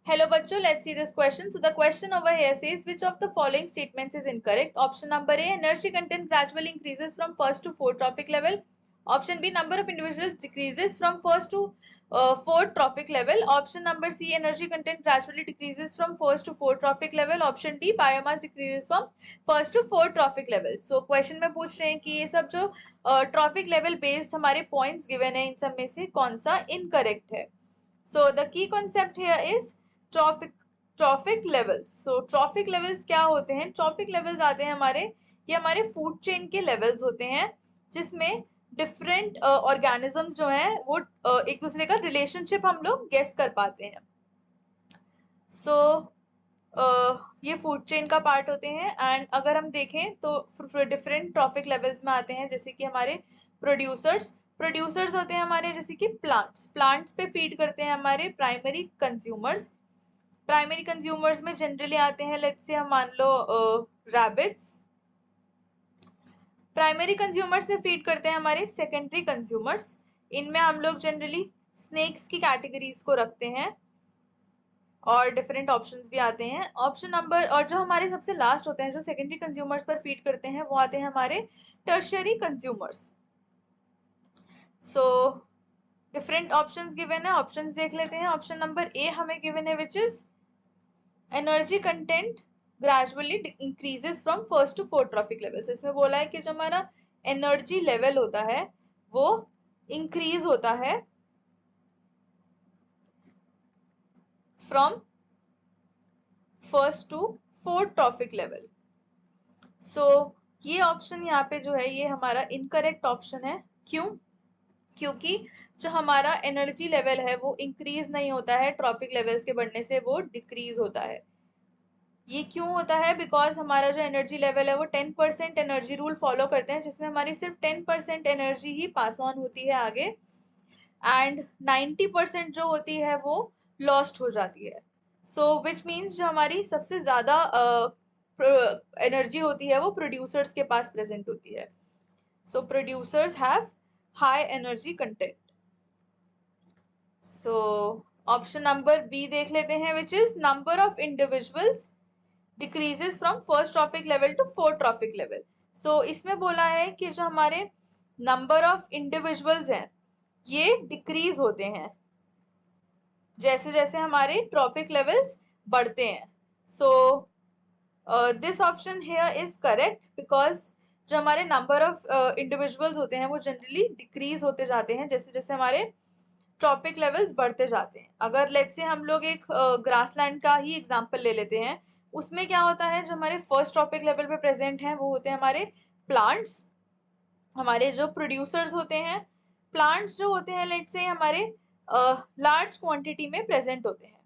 Hello बच्चों, let's see this question. So the question over here says which of the following statements is incorrect? Option number A, energy content gradually increases from first to fourth trophic level. Option B, number of individuals decreases from first to fourth trophic level. Option number C, energy content gradually decreases from first to fourth trophic level. Option D, biomass decreases from first to fourth trophic level. So question में पूछ रहे हैं कि ये सब जो trophic level based हमारे points given है, इन सब में से कौन सा इनकरेक्ट है. So the key concept here is trophic levels. So trophic levels क्या होते हैं? ट्रॉफिक लेवल्स आते हैं ये हमारे फूड चेन के लेवल्स होते हैं जिसमें डिफरेंट ऑर्गेनिजम्स जो हैं वो एक दूसरे का रिलेशनशिप हम लोग गेस कर पाते हैं. सो ये फूड चेन का पार्ट होते हैं. एंड अगर हम देखें तो डिफरेंट ट्रॉफिक लेवल्स में आते हैं, जैसे कि हमारे प्रोड्यूसर्स होते हैं हमारे, जैसे कि प्लांट्स पे फीड करते हैं हमारे प्राइमरी कंज्यूमर्स में जनरली आते हैं, लेट्स से हम मान लो रैबिट्स. प्राइमरी कंज्यूमर से फीड करते हैं हमारे सेकेंडरी कंज्यूमर्स. इनमें हम लोग जनरली स्नेक्स की कैटेगरीज को रखते हैं और डिफरेंट ऑप्शंस भी आते हैं. ऑप्शन नंबर और जो हमारे सबसे लास्ट होते हैं जो सेकेंडरी कंज्यूमर्स पर फीड करते हैं वो आते हैं हमारे tertiary consumers. So different options given है, ऑप्शंस देख लेते हैं. ऑप्शन नंबर ए हमें गिवन है which is energy content gradually increases from first to fourth trophic level. So इसमें बोला है कि जो हमारा एनर्जी लेवल होता है वो इंक्रीज होता है from first to fourth trophic level. So ये ऑप्शन यहाँ पे जो है ये हमारा इनकरेक्ट ऑप्शन है. क्यों? क्योंकि जो हमारा एनर्जी लेवल है वो इंक्रीज नहीं होता है ट्रॉफिक लेवल्स के बढ़ने से, वो डिक्रीज होता है. ये क्यों होता है? बिकॉज हमारा जो एनर्जी लेवल है वो 10% एनर्जी रूल फॉलो करते हैं, जिसमें हमारी सिर्फ 10% एनर्जी ही पास ऑन होती है आगे, एंड 90% जो होती है वो लॉस्ट हो जाती है. सो विच मीन्स जो हमारी सबसे ज्यादा एनर्जी होती है वो प्रोड्यूसर्स के पास प्रेजेंट होती है. So producers have high energy content. So option number B देख लेते हैं which is number of individuals decreases from first trophic level to fourth trophic level. So इसमें बोला है कि जो हमारे नंबर ऑफ इंडिविजुअल्स हैं ये डिक्रीज होते हैं जैसे जैसे हमारे ट्रॉफिक लेवल्स बढ़ते हैं. So this option here is correct because जो हमारे नंबर ऑफ इंडिविजुअल्स होते हैं वो जनरली डिक्रीज होते जाते हैं जैसे जैसे हमारे ट्रॉपिक लेवल्स बढ़ते जाते हैं. अगर लेट्स से हम लोग एक ग्रासलैंड का ही एग्जांपल ले लेते हैं, उसमें क्या होता है जो हमारे फर्स्ट ट्रॉपिक लेवल पे प्रेजेंट हैं वो होते हैं हमारे प्लांट्स. हमारे जो प्रोड्यूसर्स होते हैं, प्लांट्स जो होते हैं लेट्स से हमारे लार्ज क्वांटिटी में प्रेजेंट होते हैं.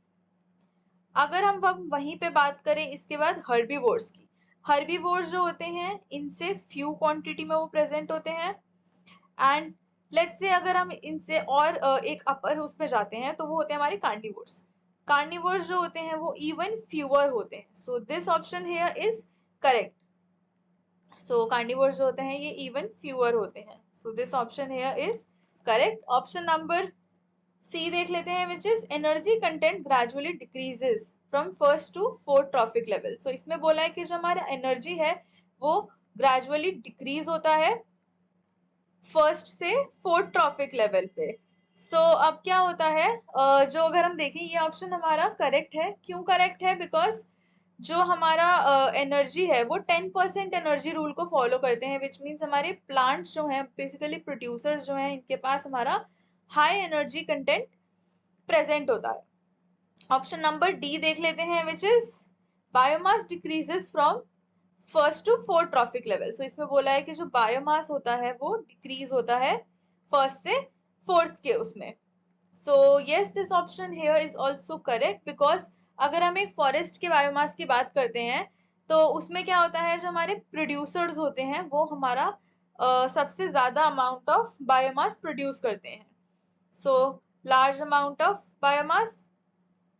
अगर हम वहीं पे बात करें इसके बाद हर्बीवोर्स की, हर्बीवोर्स जो होते हैं इनसे फ्यू क्वांटिटी में वो प्रेजेंट होते हैं. एंड लेट्स से अगर हम इनसे और एक अपर उसमें जाते हैं तो वो होते हैं हमारे कार्निवोर्स. कार्निवोर्स जो होते हैं वो इवन फ्यूअर होते हैं. So this option here is correct. So carnivores जो होते हैं ये इवन फ्यूअर होते हैं. So this option here is correct. Option number C देख लेते हैं which is energy content gradually decreases from first to fourth trophic level. So इसमें बोला है कि जो हमारा एनर्जी है वो ग्रेजुअली डिक्रीज होता है फर्स्ट से फोर्थ ट्रॉफिक लेवल पे. सो अब क्या होता है, जो अगर हम देखें ये ऑप्शन हमारा करेक्ट है. क्यों करेक्ट है? बिकॉज जो हमारा एनर्जी है वो 10% एनर्जी रूल को फॉलो करते हैं, विच मीन्स हमारे प्लांट्स जो हैं बेसिकली प्रोड्यूसर्स जो हैं इनके पास हमारा हाई एनर्जी कंटेंट प्रेजेंट होता है. ऑप्शन नंबर डी देख लेते हैं which is biomass decreases from first to fourth trophic level. So इसमें बोला है कि जो बायोमास होता है वो डिक्रीज होता है फर्स्ट से फोर्थ के उसमें. So yes this option here is also correct because अगर हम एक फॉरेस्ट के बायोमास की बात करते हैं तो उसमें क्या होता है जो हमारे प्रोड्यूसर्स होते हैं वो हमारा सबसे ज्यादा अमाउंट ऑफ बायोमास प्रोड्यूस करते हैं. So large amount of biomass.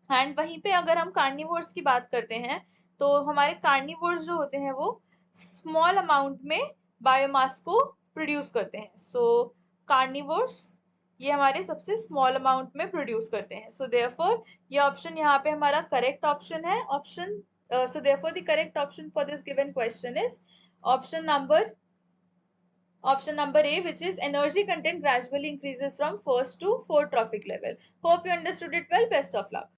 And वहीं पे अगर हम कार्निवोर्स की बात करते हैं तो हमारे कार्निवोर्स जो होते हैं वो स्मॉल अमाउंट में बायोमास को प्रोड्यूस करते हैं. सो कार्निवोर्स ये हमारे सबसे स्मॉल अमाउंट में प्रोड्यूस करते हैं। सो देयरफॉर ये ऑप्शन यहाँ पे हमारा करेक्ट ऑप्शन है। Option so therefore the correct option for this given question is option number A, which is energy content gradually increases from first to fourth trophic level. Hope you understood it well. Best of luck.